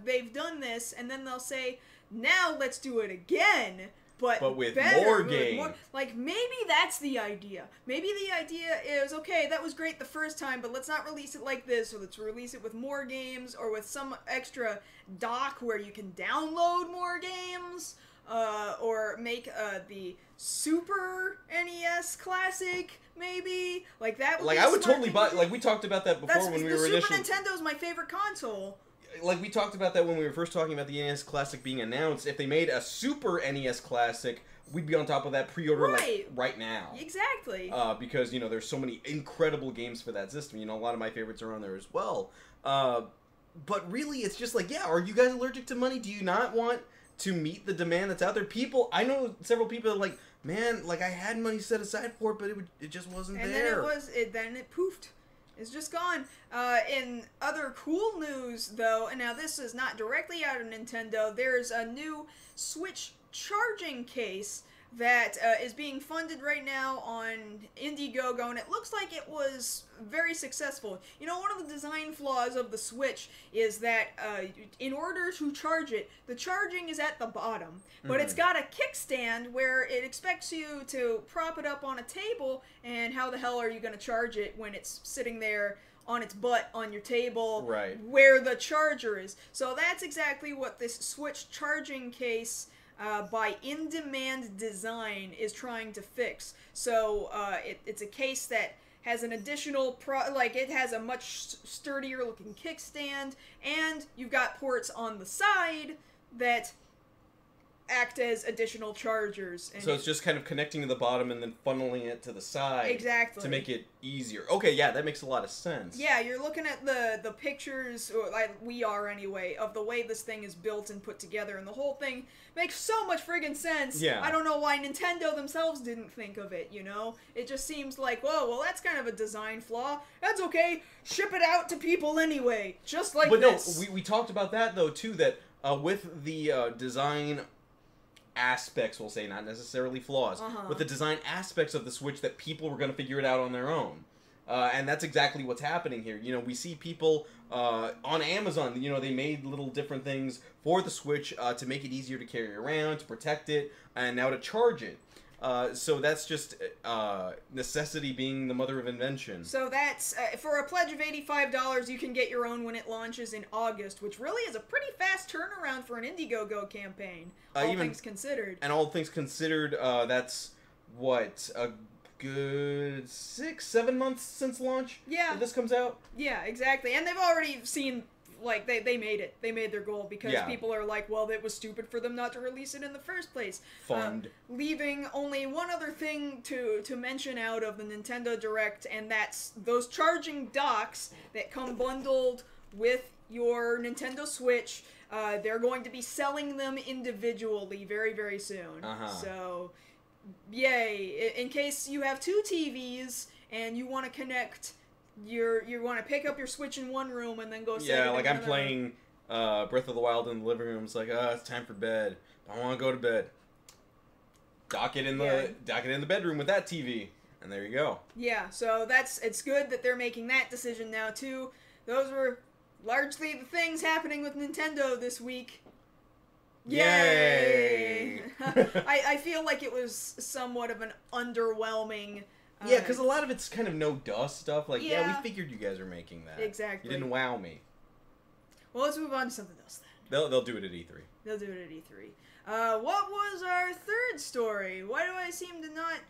they've done this, and then they'll say, now let's do it again, but with better, more games. Like, maybe that's the idea. Maybe the idea is, okay, that was great the first time, but let's not release it like this, or let's release it with more games, or with some extra dock where you can download more games, or make the Super NES Classic, maybe. Like, that would like, be I would totally smart buy, like, we talked about that before when we were initially... The Super Nintendo is my favorite console. Like, we talked about that when we were first talking about the NES Classic being announced. If they made a Super NES Classic, we'd be on top of that pre-order right now. Exactly. Because, there's so many incredible games for that system. A lot of my favorites are on there as well. But really, it's just like, yeah, are you guys allergic to money? Do you not want to meet the demand that's out there? I know several people are like, man, like, I had money set aside for it, but it just wasn't there. And then it poofed. It's just gone. In other cool news, though, and now this is not directly out of Nintendo, there's a new Switch charging case that is being funded right now on Indiegogo, and it looks like it was very successful. One of the design flaws of the Switch is that in order to charge it, the charging is at the bottom, but it's got a kickstand where it expects you to prop it up on a table, and how the hell are you going to charge it when it's sitting there on its butt on your table, right, where the charger is? So that's exactly what this Switch charging case by In Demand Design is trying to fix. So it's a case that has an additional it has a much sturdier looking kickstand, and you've got ports on the side that act as additional chargers. And so it's just kind of connecting to the bottom and then funneling it to the side. Exactly. To make it easier. Okay, yeah, that makes a lot of sense. Yeah, you're looking at the pictures, or we are anyway, of the way this thing is built and put together, and the whole thing makes so much friggin' sense. Yeah. I don't know why Nintendo themselves didn't think of it, It just seems like, whoa, well, that's kind of a design flaw. That's okay. Ship it out to people anyway. Just like this. But no, we talked about that, though, too, that with the design aspects, we'll say, not necessarily flaws, with the design aspects of the Switch, that people were going to figure it out on their own. And that's exactly what's happening here. We see people on Amazon, they made little different things for the Switch to make it easier to carry around, to protect it, and now to charge it. So that's just necessity being the mother of invention. So that's, for a pledge of $85, you can get your own when it launches in August, which really is a pretty fast turnaround for an Indiegogo campain, all things considered. And all things considered, that's, what, a good 6-7 months since launch? Yeah. That this comes out? Yeah, exactly. And they've already seen... they made it. They made their goal, because people are like, well, it was stupid for them not to release it in the first place. Leaving only one other thing to mention out of the Nintendo Direct, and that's those charging docks that come bundled with your Nintendo Switch. They're going to be selling them individually very, very soon. So yay. In case you have 2 TVs and you want to connect, you want to pick up your Switch in one room and then go set it in like I'm another playing Breath of the Wild in the living room. It's like, it's time for bed. I want to go to bed. Dock it in the bedroom with that TV. And there you go. Yeah, so it's good that they're making that decision now too. Those were largely the things happening with Nintendo this week. Yay! I feel like it was somewhat of an underwhelming... yeah, because a lot of it's kind of no dust stuff. Like, we figured you guys were making that. Exactly. You didn't wow me. Well, let's move on to something else then. They'll do it at E3. They'll do it at E3. What was our third story? Why do I seem to not...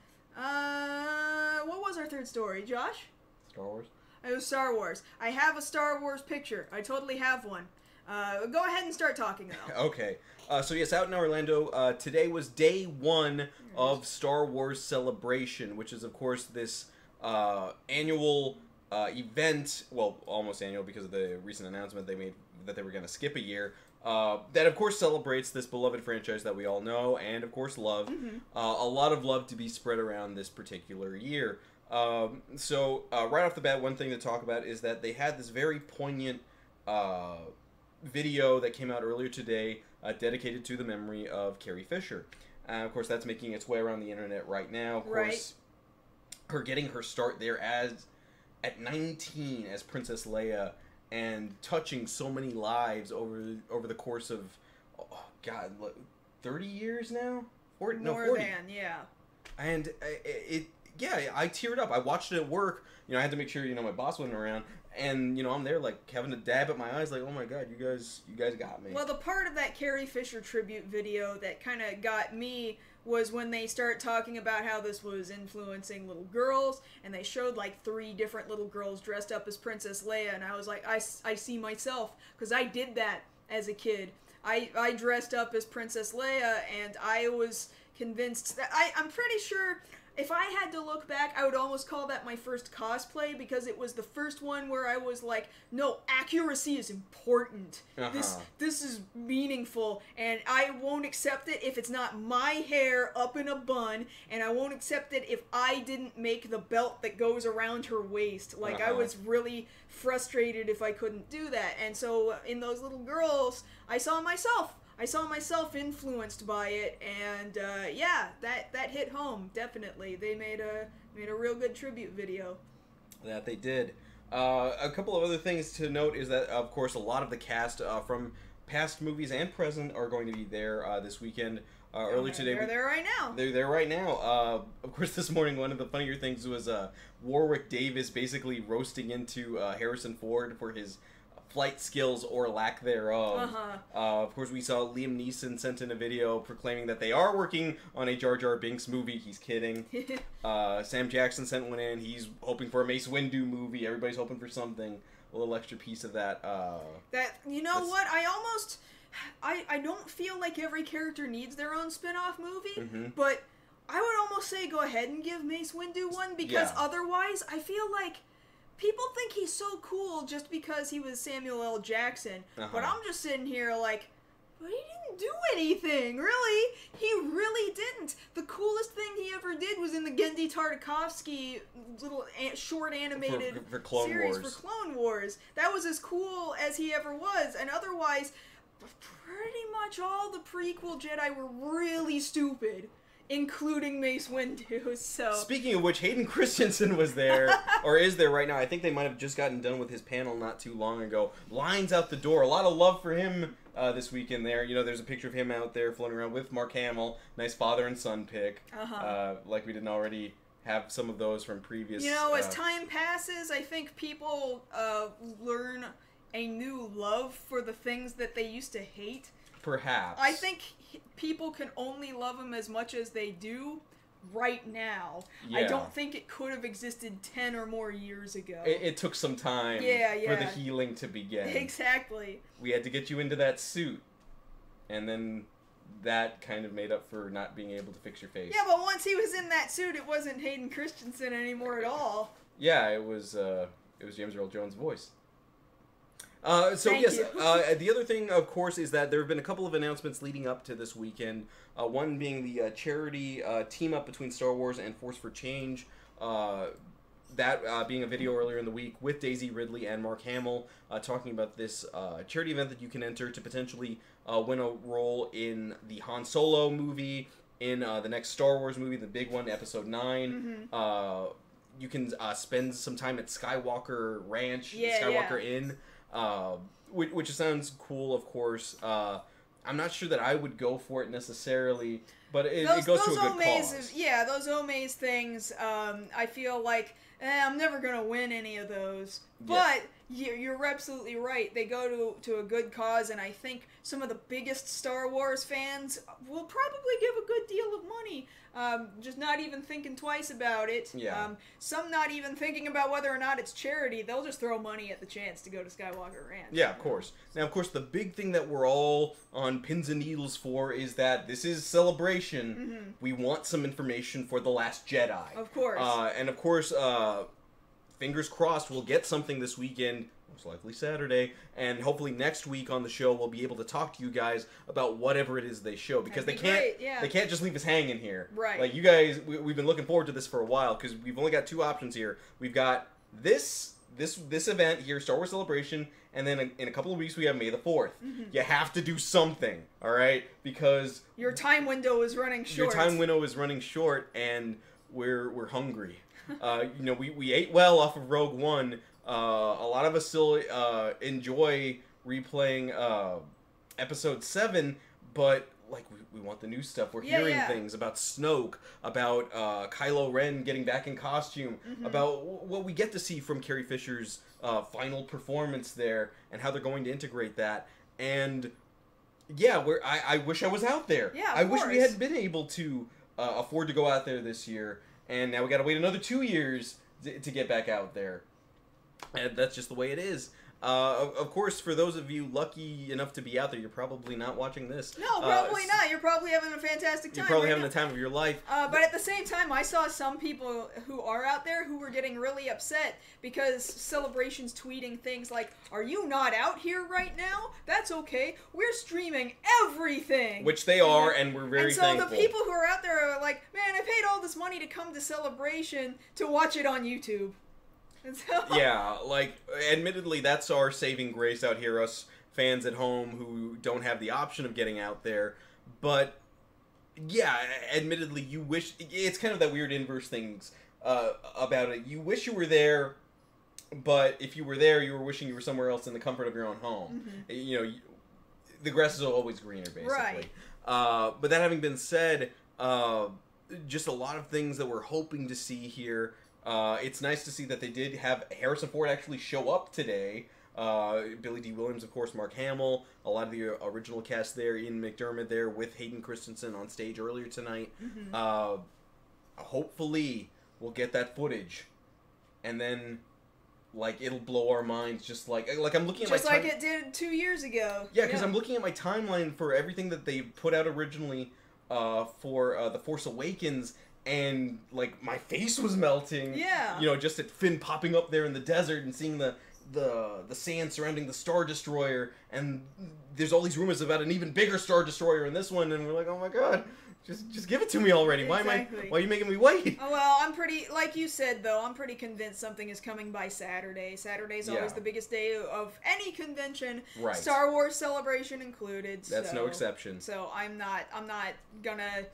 what was our third story, Josh? Star Wars? It was Star Wars. I have a Star Wars picture. I totally have one. Go ahead and start talking, though. Okay. So yes, out in Orlando, today was day 1 of Star Wars Celebration, which is, of course, this annual event, well, almost annual because of the recent announcement they made that they were going to skip a year, that, of course, celebrates this beloved franchise that we all know and, of course, love. Mm-hmm. A lot of love to be spread around this particular year. So, right off the bat, one thing to talk about is that they had this very poignant video that came out earlier today dedicated to the memory of Carrie Fisher. Of course, that's making its way around the internet right now. Of course, her getting her start there at 19 as Princess Leia and touching so many lives over the course of, 30 years now? 40. Yeah. And I teared up. I watched it at work. I had to make sure, my boss wasn't around. And, I'm there, like, having a dab at my eyes, like, oh my god, you guys got me. Well, the part of that Carrie Fisher tribute video that kind of got me was when they start talking about how this was influencing little girls, and they showed, like, 3 different little girls dressed up as Princess Leia, and I was like, I see myself, because I did that as a kid. I dressed up as Princess Leia, and I was convinced that I'm pretty sure... If I had to look back, I would almost call that my first cosplay, because it was the first one where I was like, no, accuracy is important. This is meaningful, and I won't accept it if it's not my hair up in a bun, and I won't accept it if I didn't make the belt that goes around her waist. Like, I was really frustrated if I couldn't do that. And so in those little girls, I saw myself influenced by it, and that hit home, definitely. They made a real good tribute video. That they did. A couple of other things to note is that, of course, a lot of the cast from past movies and present are going to be there this weekend. Earlier today, they're there right now. They're there right now. Of course, this morning, one of the funnier things was Warwick Davis basically roasting into Harrison Ford for his flight skills or lack thereof. Of course, we saw Liam Neeson sent in a video proclaiming that they are working on a Jar Jar Binks movie. He's kidding. Sam Jackson sent one in. He's hoping for a Mace Windu movie. Everybody's hoping for something. A little extra piece of that. What? I don't feel like every character needs their own spin-off movie, but I would almost say go ahead and give Mace Windu one, because otherwise I feel like people think he's so cool just because he was Samuel L. Jackson, but I'm just sitting here like, but he didn't do anything, really. He really didn't. The coolest thing he ever did was in the Genndy Tartakovsky little short animated for Clone series Wars. for Clone Wars. That was as cool as he ever was, and otherwise, pretty much all the prequel Jedi were really stupid. Including Mace Windu, so... Speaking of which, Hayden Christensen was there, or is there right now. I think they might have just gotten done with his panel not too long ago. Lines out the door. A lot of love for him this weekend there. There's a picture of him out there floating around with Mark Hamill. Nice father and son pic. Like we didn't already have some of those from previous... as time passes, I think people learn a new love for the things that they used to hate. Perhaps. I think people can only love him as much as they do right now. I don't think it could have existed 10 or more years ago. It took some time for the healing to begin. Exactly. We had to get you into that suit. And then that kind of made up for not being able to fix your face. Yeah, but once he was in that suit, it wasn't Hayden Christensen anymore at all. Yeah, it was James Earl Jones' voice. The other thing, of course, is that there have been a couple of announcements leading up to this weekend. One being the charity team-up between Star Wars and Force for Change. That being a video earlier in the week with Daisy Ridley and Mark Hamill talking about this charity event that you can enter to potentially win a role in the Han Solo movie, in the next Star Wars movie, the big one, Episode 9. You can spend some time at Skywalker Ranch, Skywalker Inn, which sounds cool, of course. I'm not sure that I would go for it necessarily, but it goes to a good cause. Yeah, those Omaze things, I feel like I'm never going to win any of those. But you're absolutely right. They go to a good cause, and I think some of the biggest Star Wars fans will probably give a good deal of money. Just not even thinking twice about it. Some not even thinking about whether or not it's charity. They'll just throw money at the chance to go to Skywalker Ranch. Yeah, of course. Now, of course, the big thing that we're all on pins and needles for is that this is Celebration. We want some information for The Last Jedi. Of course. And of course, fingers crossed, we'll get something this weekend, most likely Saturday, and hopefully next week on the show we'll be able to talk to you guys about whatever it is they show, because they can't just leave us hanging here. Right. Like, you guys, we've been looking forward to this for a while, because we've only got two options here. We've got this event here, Star Wars Celebration, and then in a couple of weeks we have May the 4th. You have to do something, all right? Because your time window is running short. Your time window is running short, and we're hungry. We ate well off of Rogue One. A lot of us still enjoy replaying Episode 7, but like we want the new stuff. We're hearing things about Snoke, about Kylo Ren getting back in costume, about what we get to see from Carrie Fisher's final performance there, and how they're going to integrate that. And I wish I was out there. I wish we had been able to afford to go out there this year. And now we gotta wait another 2 years to get back out there. And that's just the way it is. Of course, for those of you lucky enough to be out there, you're probably not watching this. No, probably not. You're probably having a fantastic time. You're probably having the time of your life. But at the same time, I saw some people who are out there who were getting really upset because Celebration's tweeting things like, "Are you not out here right now? That's okay. We're streaming everything." Which they are, and we're very thankful. And so the people who are out there are like, "Man, I paid all this money to come to Celebration to watch it on YouTube." Yeah, like, admittedly, that's our saving grace out here, us fans at home who don't have the option of getting out there. But, yeah, admittedly, you wish... It's kind of that weird inverse things about it. You wish you were there, but if you were there, you were wishing you were somewhere else in the comfort of your own home. The grass is always greener, basically. Right. But that having been said, just a lot of things that we're hoping to see here. It's nice to see that they did have Harrison Ford actually show up today. Billy D. Williams, of course, Mark Hamill, a lot of the original cast there, Ian McDermott there with Hayden Christensen on stage earlier tonight. Hopefully we'll get that footage, and then it'll blow our minds, just like I'm looking at just like it did 2 years ago. Yeah, because I'm looking at my timeline for everything that they put out originally for The Force Awakens. And, my face was melting. Yeah. Just at Finn popping up there in the desert and seeing the sand surrounding the Star Destroyer. And there's all these rumors about an even bigger Star Destroyer in this one. And we're like, oh my god, just give it to me already. Exactly. Why are you making me wait? Oh, well, I'm pretty, like you said, though, I'm pretty convinced something is coming by Saturday. Saturday's always the biggest day of any convention. Right. Star Wars Celebration included. That's no exception. So I'm not gonna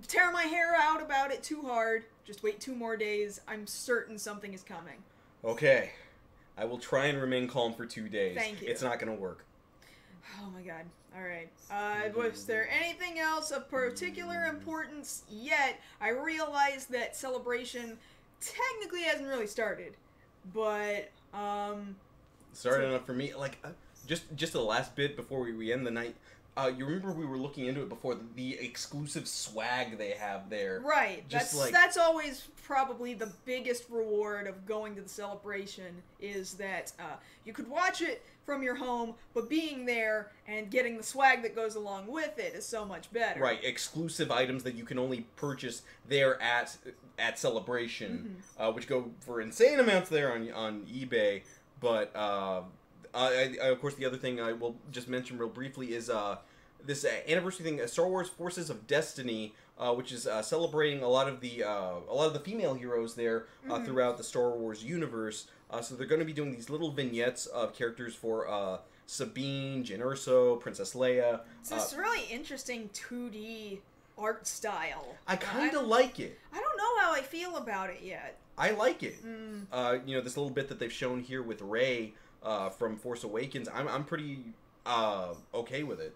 tear my hair out about it too hard. Just wait 2 more days. I'm certain something is coming. Okay. I will try and remain calm for 2 days. Thank you. It's not going to work. Oh my god. Alright. Was there anything else of particular importance yet? I realize that Celebration technically hasn't really started. But, started enough for me. Just the last bit before we end the night. You remember we were looking into it before, the exclusive swag they have there. Right. That's always probably the biggest reward of going to the Celebration, is that you could watch it from your home, but being there and getting the swag that goes along with it is so much better. Right. Exclusive items that you can only purchase there at Celebration, which go for insane amounts there on eBay. But Of course, the other thing I will just mention real briefly is this anniversary thing, Star Wars Forces of Destiny, which is celebrating a lot of the female heroes there throughout the Star Wars universe. So they're going to be doing these little vignettes of characters for Sabine, Jyn Erso, Princess Leia. It's this really interesting 2D art style. I kind of like it. I don't know how I feel about it yet. I like it. This little bit that they've shown here with Rey from Force Awakens, I'm pretty okay with it.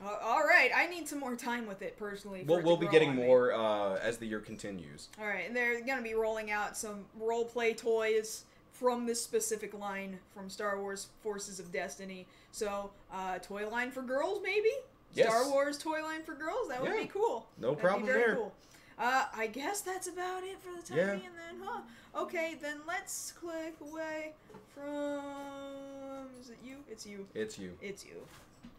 All right, I need some more time with it personally. We'll be getting more as the year continues. All right, and they're going to be rolling out some role-play toys from this specific line from Star Wars Forces of Destiny. So, toy line for girls, maybe? Yes. Star Wars toy line for girls? That would be cool. No problem there. Cool. I guess that's about it for the time being then, huh? Okay, then let's click away from... Is it you? It's you. It's you. It's you.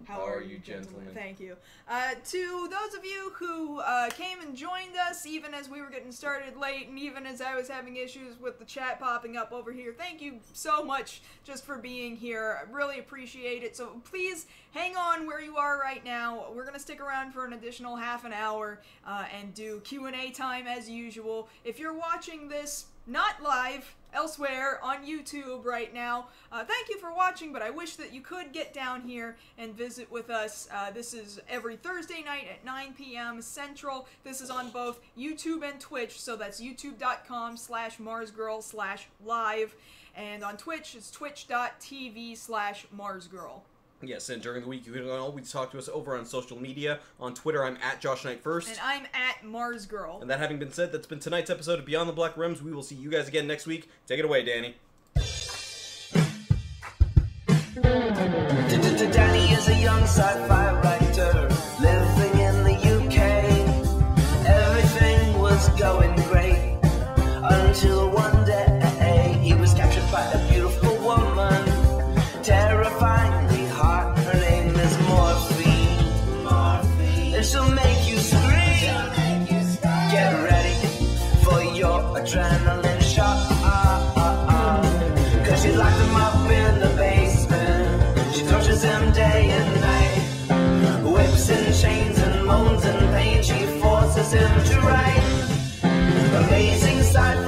How are you, gentlemen? Thank you. To those of you who came and joined us, even as we were getting started late, and even as I was having issues with the chat popping up over here, thank you so much just for being here. I really appreciate it. So please hang on where you are right now. We're going to stick around for an additional half an hour and do Q&A time as usual. If you're watching this not live, elsewhere on YouTube right now, thank you for watching, but I wish that you could get down here and visit with us. This is every Thursday night at 9 p.m. Central. This is on both YouTube and Twitch, so that's youtube.com/MarsGirl/live, and on Twitch, it's twitch.tv/MarsGirl. Yes, and during the week, you can always talk to us over on social media. On Twitter, I'm at JoshKnight1st. And I'm at MarsGirl. And that having been said, that's been tonight's episode of Beyond the Black Rims. We will see you guys again next week. Take it away, Danny. Danny is a young sci-fi writer living in the UK. Everything was going great until one day he was captured by a beautiful woman, terrifyingly hot. Her name is Morphine, and she'll make you scream. Get ready for your adrenaline shot, 'cause she locked him up in the basement. She tortures him day and night, whips and chains and moans and pain. She forces him to write amazing sci-fi